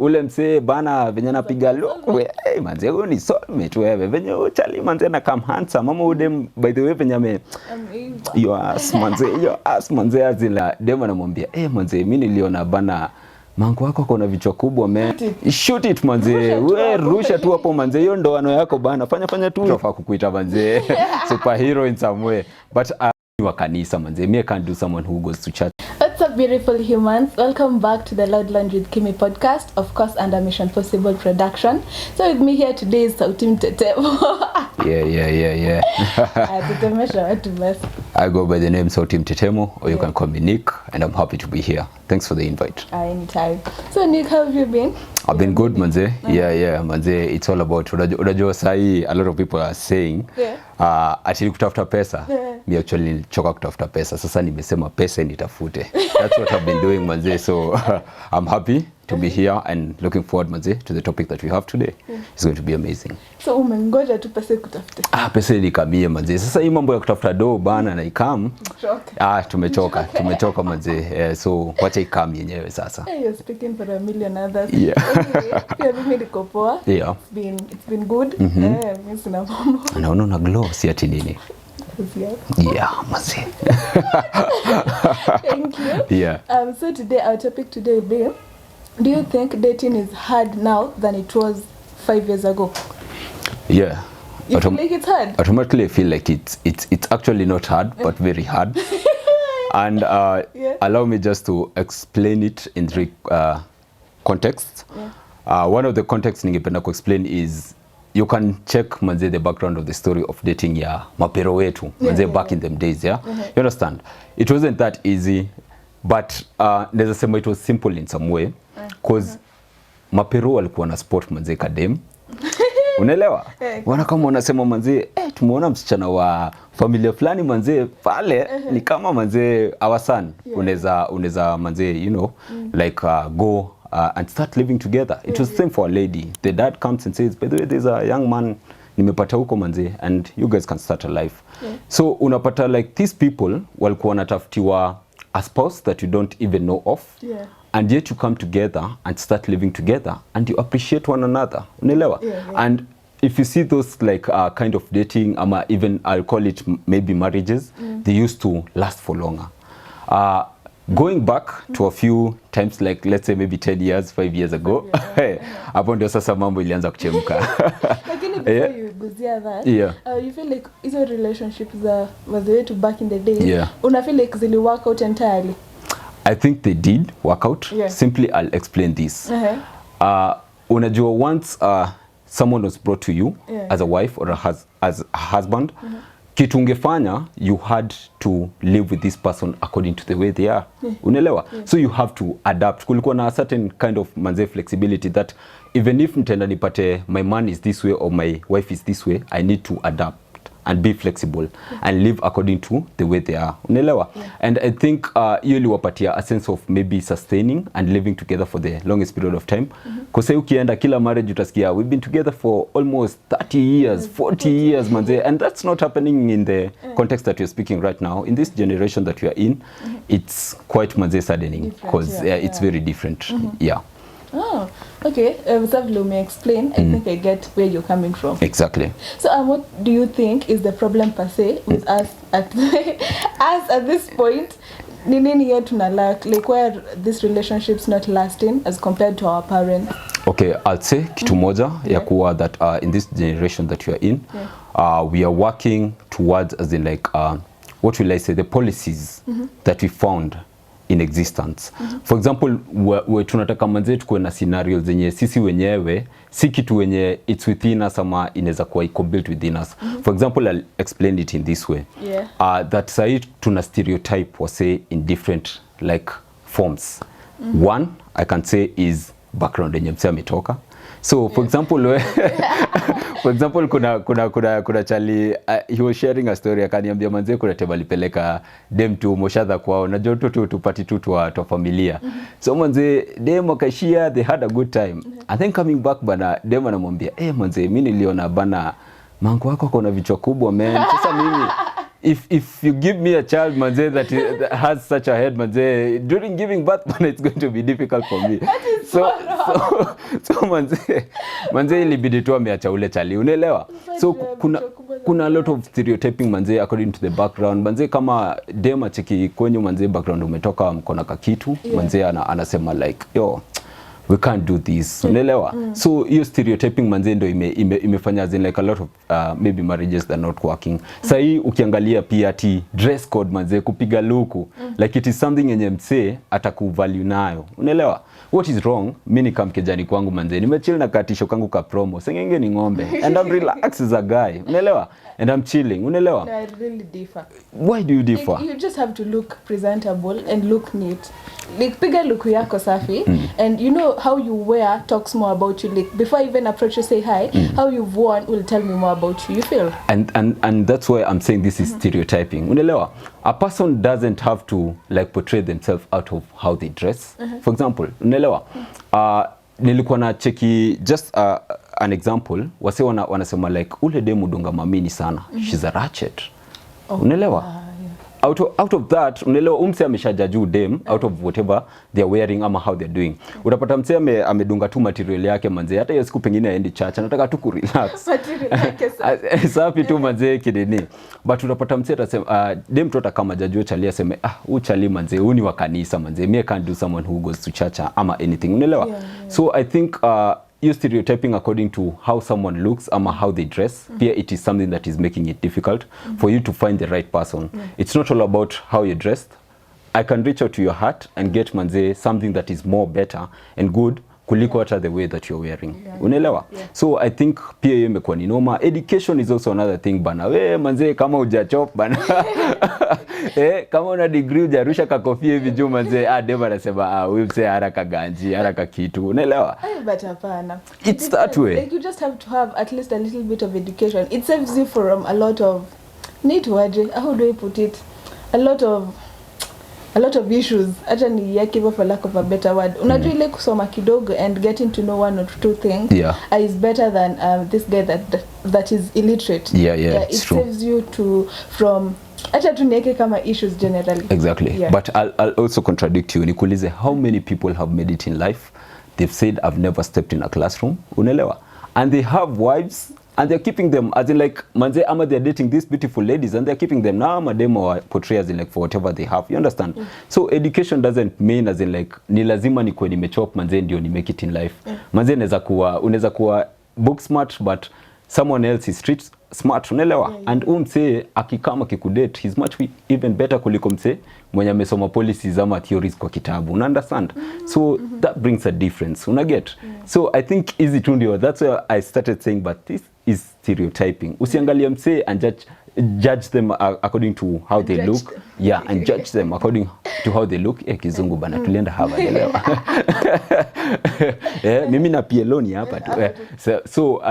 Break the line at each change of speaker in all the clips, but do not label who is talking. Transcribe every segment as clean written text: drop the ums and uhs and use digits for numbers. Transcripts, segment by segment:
ule msee bana venye anapiga loko hey manze huyo ni soulmate wewe venye uchali manze na come handsome mama udem by the way venye your ass manze azila dem anamwambia manze mimi niliona bana mangu wako kuna vichwa kubwa man. Shoot it manze. Wewe rusha tu hapo manze. Hiyo ndoano yako bana. Fanya tu. Tunafaa kukuita manze. Superhero in some way. But wa kanisa manze. Me can't do someone who goes to church.
What's up beautiful humans? Welcome back to the Loud Lounge with Kimmy podcast, of course under Mission Possible production. So with me here today is Sautim Tetemo.
Yeah. I go by the name Sautim Tetemo, or you can call me Nick, and I'm happy to be here. Thanks for the invite.
Anytime. So Nick, how have you been?
I've been good manze. Yeah manze. It's all about unajua sahi a lot of people are saying actually kutafuta pesa. Me actually nilichoka kutafuta pesa. Sasa nimesema pesa nitafute. That's what I've been doing manze. So I'm happy to be here and looking forward manze to the topic that we have today. It's going to be amazing.
So umengoja tu pesa kutafute.
Pesa ilikamie manze. Sasa hii mambo ya kutafuta do bana na ikam. Tumechoka manze. So wacha ikam yenyewe sasa.
You're speaking for a million others.
Yeah.
Pia mimi niko poa.
Yeah.
It's been good. Mimi sina mambo.
Naona una glow si ati nini. Yeah, manze.
Thank you.
Yeah.
So today our topic today will be, do you think dating is hard now than it was 5 years ago?
Yeah.
You feel like it's hard?
Automatically I feel like it's actually not hard but very hard. And allow me just to explain it in three contexts. One of the contexts ningependa ku explain is you can check manze the background of the story of dating ya mapero wetu manze back in them days. You understand? It wasn't that easy, but naweza sema it was simple in some way because mapero walikuwa na sport manze kadem. Unaelewa? Wana kama wanasema manze tumeona msichana wa familia fulani manze pale ni kama manze our son. Unaweza manze like go and start living together. It was the same for a lady. The dad comes and says, by the way, there's a young man nimepata huko manze and you guys can start a life. So unapata like these people walikuwa wanatafutiwa a spouse that you don't even know of. And yet you come together and start living together and you appreciate one another. Unaelewa? And if you see those like kind of dating, even I'll call it maybe marriages, they used to last for longer. Going back to a few times, like let's say maybe 10 years, 5 years ago, hapo ndio sasa mambo ilianza kuchemka.
Lakini before you guzia that, you feel like hizo relationships was the way to back in the day. Una feel like zili work out entirely?
I think they did work out. Simply, I'll explain this. Unajua once someone was brought to you as a wife or as a husband, kitu ungefanya, you had to live with this person according to the way they are. Unaelewa? So you have to adapt. Kulikuwa na a certain kind of manze flexibility that even if nitenda nipate my man is this way or my wife is this way, I need to adapt and be flexible and live according to the way they are. Unaelewa? And I think hiyo iliwapatia a sense of maybe sustaining and living together for the longest period of time. Kwa sababu ukienda kila marriage utasikia we've been together for almost 30 years, 40 years manze, and that's not happening in the context that you're speaking right now. In this generation that we are in, it's quite manze saddening because it's very different.
Oh, okay. Savlo may explain. I think I get where you're coming from.
Exactly.
So, what do you think is the problem per se with us at this point? Nini yetu na lack, like where this relationship's not lasting as compared to our parents?
Okay, I'll say kitu moja ya kuwa that in this generation that you are in, we are working towards as in like what will I say, the policies that we found in existence. For example, we tunataka manze tukuwe na scenarios zenye sisi wenyewe si kitu wenye it's within us ama inaweza kuwa iko built within us. For example, I'll explain it in this way. That sahi tuna stereotype wase in different like forms. One I can say is background yenye mse ametoka. So for example kuna chali he was sharing a story akaniambia manze kuna tema alipeleka dem tu moshadha kwao na joto tu tupati tu wa familia. So manze dem akashia, they had a good time. And then coming back bana dem anamwambia manze mimi niliona bana mangu wako kuna vichwa kubwa man. Sasa mimi if you give me a child manze that has such a head manze during giving birth man, it's going to be difficult for me. so manze ilibidi tu ameacha ule chali, unaelewa? So kuna a lot of stereotyping manze according to the background. Manze kama dem acheki kwenye manze background umetoka mkona kakitu, manze anasema like yo we can't do this, unaelewa? So hiyo stereotyping manze ndo imefanya as in like a lot of maybe marriages that are not working. Sahi ukiangalia pia ati dress code manze, kupiga luku like it is something yenye mse atakuvalue nayo, unaelewa? What is wrong? Mimi nikamkejani kwangu manze, nimechill na katisho kangu ka promo sengenge ni ng'ombe and I'm relaxed as a guy, unaelewa? And I'm chilling, unaelewa?
No, I really differ.
Why do you differ?
You just have to look presentable and look neat. Like piga look yako safi and you know how you wear talks more about you. Like before I even approach you say hi, how you've worn will tell me more about you. You feel?
And that's why I'm saying this is stereotyping. Unaelewa? A person doesn't have to like portray themselves out of how they dress. For example, unaelewa? Nilikuwa na cheki just an example, wase wanasema like ule demu dunga mamini sana. She's a ratchet. Unaelewa? Out of that, unaelewa umse ameshajaju dem out of whatever they are wearing ama how they are doing. Utapata mse amedunga tu material yake manze, hata hiyo siku pengine aendi church, anataka tu ku relax. Material yake safi tu manze kideni. But utapata mse atasema dem tota kama jaju chali aseme huyu chali manze, huyu ni wa kanisa manze, me can't do someone who goes to church ama anything, unaelewa? So I think you stereotyping according to how someone looks ama how they dress, here it is something that is making it difficult for you to find the right person. It's not all about how you're dressed. I can reach out to your heart and get manze something that is more better and good kuliko hata the way that you're wearing. Unaelewa? So I think pia hiyo imekuwa ni noma. Education is also another thing bana. We manze kama hujachop bana. Kama una degree hujarusha kakofia hivi juu manze dem anasema huyu mse haraka ganji, haraka kitu. Unaelewa?
But hapana.
It's that way.
Like you just have to have at least a little bit of education. It saves you from a lot of how do I put it? A lot of issues. Hata ni yake for lack of a better word. Unajua ile kusoma kidogo and getting to know one or two things is better than this guy that is illiterate. It saves you from acha tunieke kama issues generally.
Exactly. But I'll also contradict you. Nikuulize, how many people have made it in life? They've said I've never stepped in a classroom. Unaelewa? And they have wives and they're keeping them as in like manze ama they're dating these beautiful ladies and they're keeping them now mademo portray as in like for whatever they have, you understand? So education doesn't mean as in like ni lazima nikuwe nimechop manze ndio ni make it in life. Manze unaweza kuwa book smart but someone else is street smart, unaelewa? And mse akikama kikudate he's much even better kuliko mse mwenye amesoma policies ama theories kwa kitabu, una understand? So that brings a difference, una get? So I think easy tu ndio, that's why I started saying but this is stereotyping. Usiangalie mse and judge them according to how they look. And judge them according to how they look. Kizungu bana tulienda hapa leo. Mimi na PLO ni hapa tu. So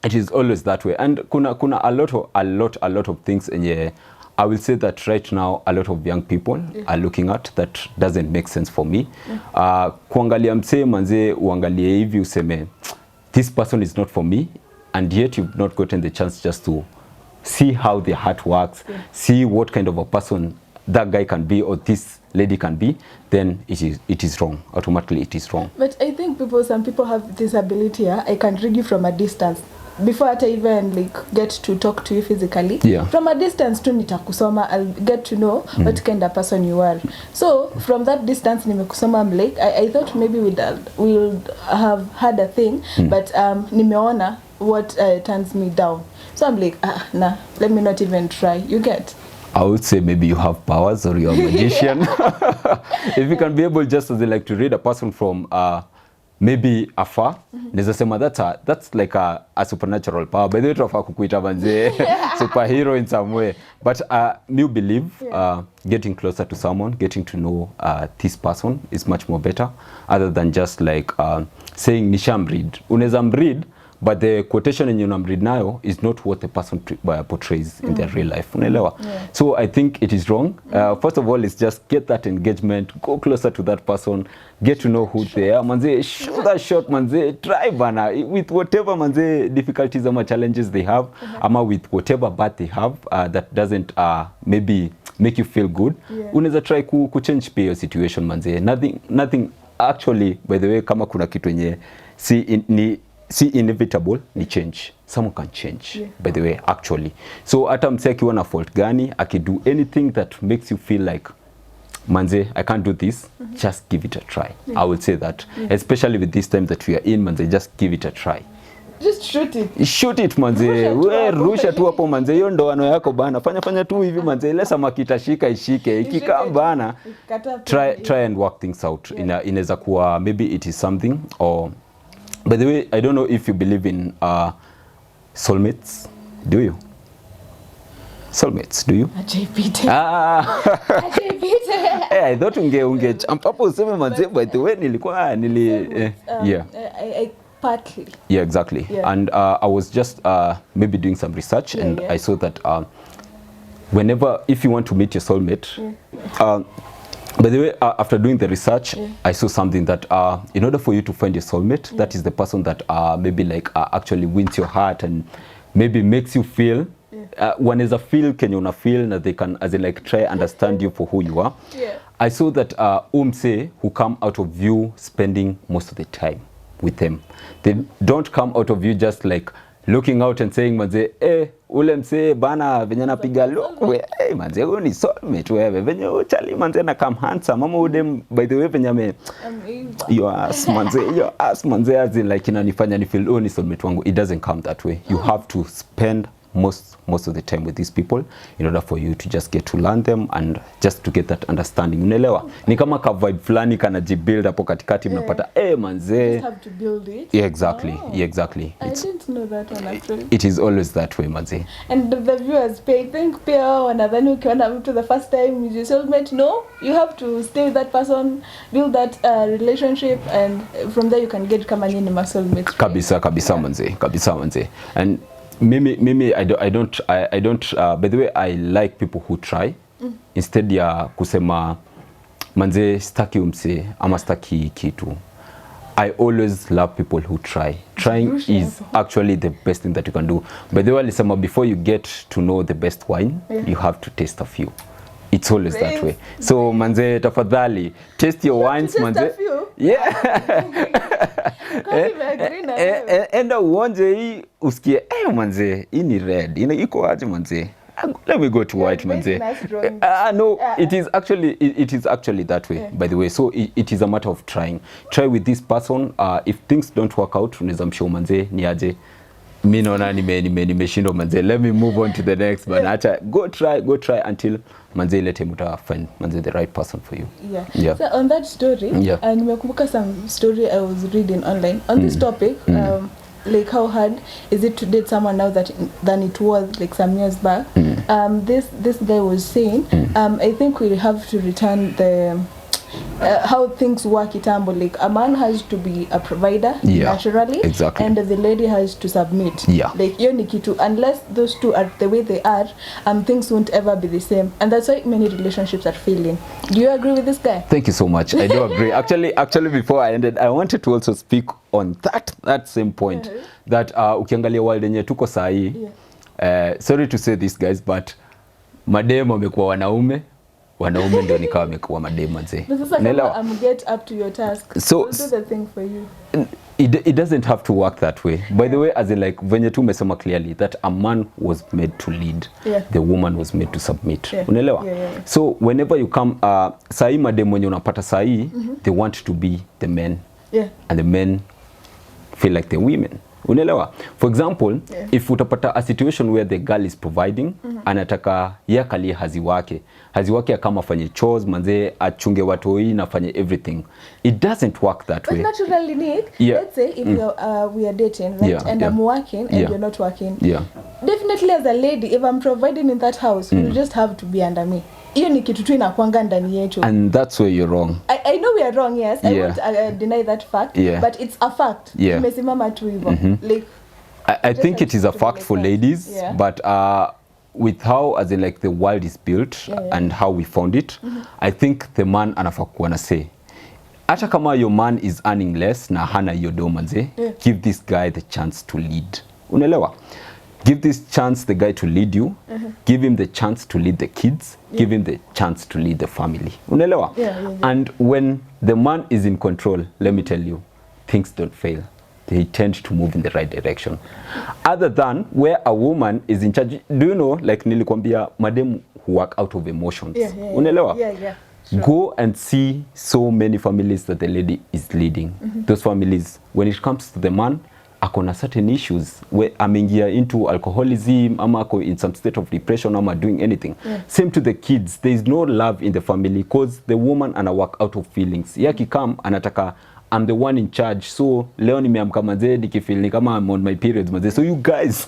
it is always that way. And kuna a lot of things and I will say that right now a lot of young people are looking at that doesn't make sense for me. Kuangalia mse manze uangalie hivi useme this person is not for me and yet you've not gotten the chance just to see how their heart works, see what kind of a person that guy can be or this lady can be, then it is wrong. Automatically it is wrong.
But I think some people have this ability, I can read you from a distance. Before I even like get to talk to you physically, from a distance tu nitakusoma, I'll get to know what kind of person you are. So from that distance nimekusoma, I'm like I thought maybe we'll have had a thing, but nimeona what turns me down. So I'm like nah, let me not even try. You get?
I would say maybe you have powers or you're a magician. If you can be able just as they like to read a person from maybe afar, neza sema that's like a supernatural power. By the way, tunafaa kukuita manze superhero in some way. But me believe getting closer to someone, getting to know this person is much more better other than just like saying nishamread. Unaweza mread but the quotation yenye unamread nayo is not what the person portrays in their real life, unaelewa? So I think it is wrong. First of all, it's just get that engagement, go closer to that person, get to know who they are, manze, shoot that shot, manze, try bana, with whatever manze difficulties or challenges they have, ama with whatever bad they have that doesn't maybe make you feel good, unaweza try ku change your situation manze. Nothing actually by the way kama kuna kitu yenye si inevitable ni change. Someone can change by the way actually. So hata msee akiwa na fault gani akido anything that makes you feel like manze I can't do this, just give it a try. I would say that especially with this time that we are in, manze just give it a try.
Just shoot it
manze. We rusha tu hapo manze, hiyo ndoano yako bana, fanya tu hivi manze, ile samaki itashika ishike, ikikaa bana try and work things out. Inaweza kuwa maybe it is something, or by the way I don't know if you believe in soulmates. Do you? Soulmates, do you? I thought unge jump hapo useme manze, by the way nilikuwa
partly.
Yeah, exactly. Yeah. And I was just maybe doing some research, and I saw that if you want to meet your soulmate, by the way, after doing the research, I saw something that in order for you to find your soulmate, that is the person that maybe like actually wins your heart and maybe makes you feel wanaweza feel kenye una feel, na they can as in like try understand you for who you are. I saw that umse who come out of you spending most of the time with them. They don't come out of you just like looking out and saying manze ule msee bana venye napiga look manze huyu ni soulmate wewe venye uchali manze na come handsome mama udem by the way venye your ass manze as in like inanifanya ni feel ni soulmate wangu. It doesn't come that way. You have to spend most of the time with these people in order for you to just get to learn them and just to get that understanding. Unaelewa? Ni kama ka vibe fulani kana jibuild hapo katikati mnapata manze.
You have to build it.
Yeah, exactly. Yeah, exactly.
I didn't know that one actually.
It is always that way manze.
And the viewers think pia wanadhani ukiona mtu the first time with your soulmate. No, you have to stay with that person, build that relationship, and from there you can get kama nyinyi ma soulmates.
Kabisa manze. Kabisa manze. And Mimi I don't by the way I like people who try instead ya kusema manze staki umse ama staki kitu. I always love people who try. Trying is actually the best thing that you can do. By the way alisema before you get to know the best wine, you have to taste a few. It's always that way. So manze tafadhali taste your wines manze. Enda uonje hii usikie manze hii ni red iko aje manze, let me go to white manze. No, it is actually that way by the way. So it is a matter of try with this person. If things don't work out unaweza mshow manze ni aje mimi naona nimeshindwa manze, let me move on to the next, but acha go try until manze ile time uta find manze the right person for you.
So on that story, nimekumbuka some story I was reading online on this topic. Like how hard is it to date someone now than it was like some years back. This guy was saying I think we have to return the how things work kitambo. Like a man has to be a provider naturally, and the lady has to submit. Like hiyo ni kitu, unless those two are the way they are, things won't ever be the same, and that's why many relationships are failing. Do you agree with this guy?
Thank you so much. I do agree. Actually before I ended, I wanted to also speak on that same point. That ukiangalia world yenye tuko sahi, sorry to say this guys, but mademo wamekuwa wanaume ndio nikawa wamekuwa mademo manze.
Sasa get up to your task.
So
we'll do the thing for you.
It doesn't have to work that way. By the way, as in like venye tu umesema clearly that a man was made to lead, the woman was made to submit. Unaelewa? So whenever you come sahi mademo wenye unapata sahi, they want to be the men. And the men feel like the women. Unaelewa? For example, if utapata a situation where the girl is providing, anataka yakali hazi wake kama afanye chores manze, achunge watoi na afanye everything. It doesn't work that way.
But naturally, Nick, let's say if we are dating, right, and I'm working and you're not working. Definitely as a lady, if I'm providing in that house, you just have to be under me. Hiyo ni kitu tu inakuanga ndani yetu.
And that's where you're wrong.
I know we are wrong, yes. I won't deny that fact, but it's a fact. Tumesimama tu hivyo. Like
I think it is a fact for ladies, but with how as in like the world is built and how we found it, I think the man anafaa kuwa na say. Hata kama your man is earning less na hana hiyo do manze, give this guy the chance to lead. Unaelewa? Give this chance the guy to lead you. Give him the chance to lead the kids. Give him the chance to lead the family. Unaelewa? And when the man is in control, let me tell you, things don't fail. They tend to move in the right direction. Other than where a woman is in charge. Do you know, like nilikwambia, madam who work out of emotions. Unaelewa? Sure. Go and see so many families that the lady is leading. Those families, when it comes to the man, akona certain issues where ameingia into alcoholism, ama ako in some state of depression, ama doing anything. Same to the kids. There is no love in the family because the woman ana work out of feelings. Yaki come anataka, I'm the one in charge. So leo nimeamka manze nikifeel ni kama I'm on my periods manze. So you guys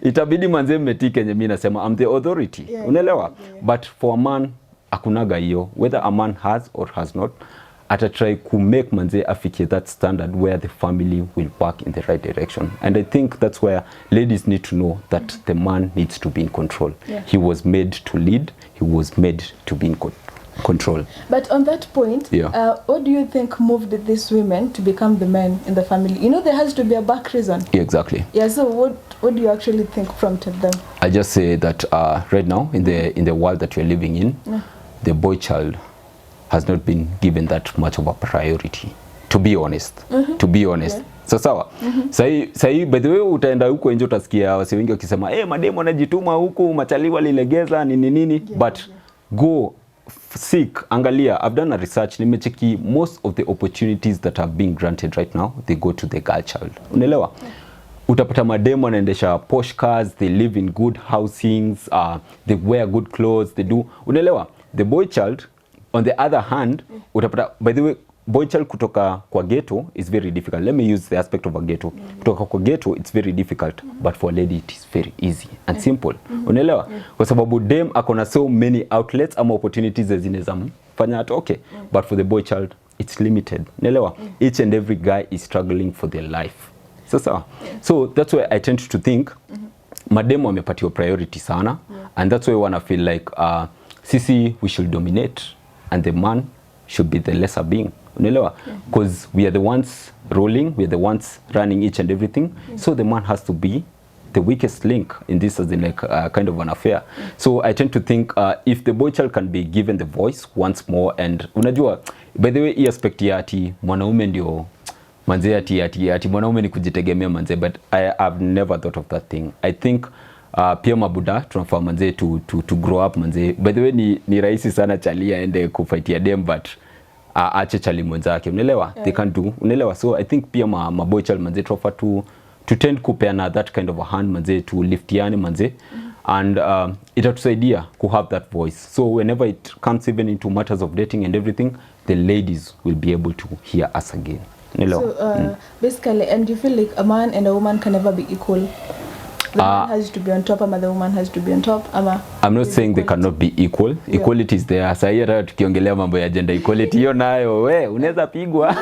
itabidi manze mmetike nye mimi nasema I'm the authority. Unaelewa? But for a man akunaga hiyo, whether a man has or has not, atatry to make manze afike that standard where the family will work in the right direction. And I think that's where ladies need to know that the man needs to be in control. He was made to lead. He was made to be in control. But on that point, what do you think moved these women to become the men in the family? You know, there has to be a back reason. Exactly. Yeah. So what do you actually think prompted them? I just say that right now in the world that we're living in, the boy child has not been given that much of a priority, to be honest. To be honest. So sawa. Sahi by the way utaenda huko nje utasikia wase wengi wakisema mademo anajituma huko machali walilegeza nini. But go seek, angalia. I've done a research, nimecheki most of the opportunities that are being granted right now, they go to the girl child. Unaelewa? Utapata mademo anaendesha posh cars, they live in good housings, they wear good clothes, they do. Unaelewa? The boy child, on the other hand, utapata, by the way, boy child kutoka kwa ghetto is very difficult. Let me use the aspect of a ghetto. Kutoka kwa ghetto, it's very difficult, but for a lady it is very easy and simple. Unaelewa? Kwa sababu dem akona so many outlets ama opportunities zinaweza mfanya hata okay. But for the boy child, it's limited. Unaelewa? Each and every guy is struggling for their life. So that's why I tend to think mademo wamepatiwa priority sana, and that's why I wanna feel like sisi we should dominate and the man should be the lesser being. Unaelewa? Because we are the ones ruling, we are the ones running each and everything. So the man has to be the weakest link in this, as in like kind of an affair. So I tend to think if the boy child can be given the voice once more, and unajua, by the way, hii aspect ya ati mwanaume ndio manze ati mwanaume ni kujitegemea manze, but I have never thought of that thing. I think pia mabuda tunafaa manze to grow up manze. By the way, ni rahisi sana chali aende kufightia dem, but aache chali mwenzake. Unaelewa? They can't do. Unaelewa? So I think pia maboy child manze tunafaa to tend kupeana that kind of a hand manze, to liftiane manze, and itatusaidia to have that voice. So whenever it comes even into matters of dating and everything, the ladies will be able to hear us again. So
basically, and you feel like a man and a woman can never be equal? The man has to be on top, and the woman has to be on top. I'm
not saying they cannot be equal. Equality is there. Sasa hata tukiongelea mambo ya gender equality, hiyo nayo unaweza pigwa.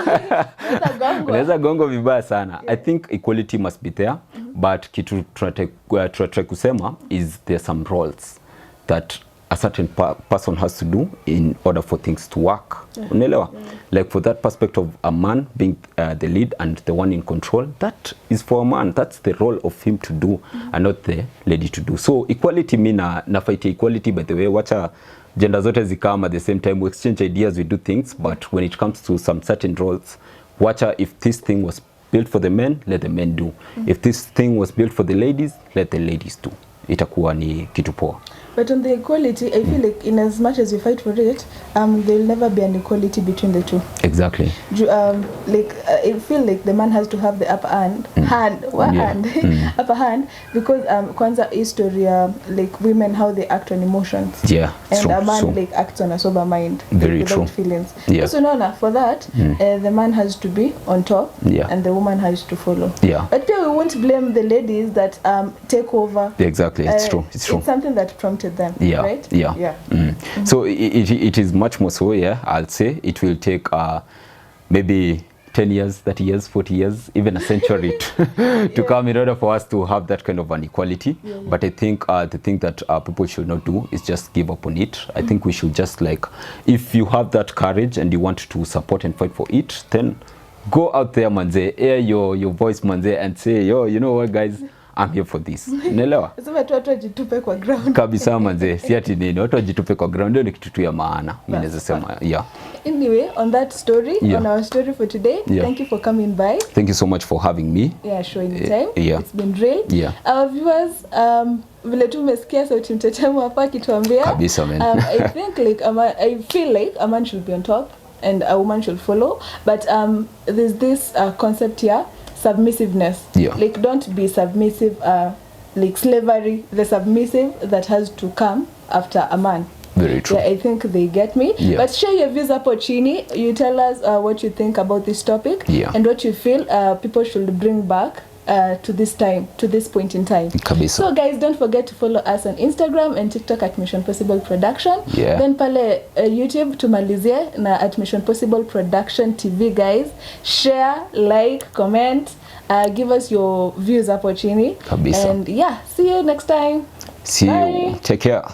Unaweza gongo vibaya sana. I think equality must be there, but kitu tunataka kusema is there some roles that a certain person has to do in order for things to work. Unaelewa? Like for that perspective of a man being the lead and the one in control, that is for a man. That's the role of him to do, and not the lady to do. So equality, na fight equality, by the way, wacha gender zote zikama at the same time, we exchange ideas, we do things, but when it comes to some certain roles, wacha, if this thing was built for the men, let the men do. If this thing was built for the ladies, let the ladies do. Itakuwa ni kitu poa.
But on the equality, I feel like in as much as we fight for it, there will never be an equality between the two.
Exactly.
I feel like the man has to have the upper hand, upper hand, because kwanza history, like women, how they act on emotions.
Yeah.
And a man like acts on a sober mind.
Very
without
true.
Feelings.
Yeah.
So no, for that, the man has to be on top, and the woman has to follow.
Yeah.
But we won't blame the ladies that take over.
Exactly. It's true. It's true.
It's something that prompted them, right?
Yeah. So it is much more so, I'll say it will take maybe 10 years, 30 years, 40 years, even a century to come in order for us to have that kind of an equality. But I think the thing that people should not do is just give up on it. I think we should just, like, if you have that courage and you want to support and fight for it, then go out there manze, air your voice manze, and say, yo, you know what guys, I'm here for this. Unaelewa?
Sema tu watu wajitupe kwa ground.
Kabisa manze, si ati nini, watu wajitupe kwa ground, ndio ni kitu tu ya maana. Mimi naweza sema, yeah.
Anyway, on that story, on our story for today, thank you for coming by.
Thank you so much for having me.
Yeah, sure, anytime.
It's
been great. Our viewers, vile tu umesikia sauti mtetemo hapa akituambia.
Kabisa, man.
I think like I feel like a man should be on top and a woman should follow, but there's this concept here, submissiveness. Like don't be submissive, like slavery, the submissive that has to come after a man.
Very true.
I think they get me. But share your views hapo chini. You tell us what you think about this topic and what you feel people should bring back to this point in time.
Kabisa.
So guys, don't forget to follow us on Instagram and TikTok at Mission Possible Production. Then pale YouTube tumalizie na at Mission Possible Production TV, guys. Share, like, comment, give us your views hapo chini.
Kabisa.
And see you next time.
See
Bye.
you. Take care.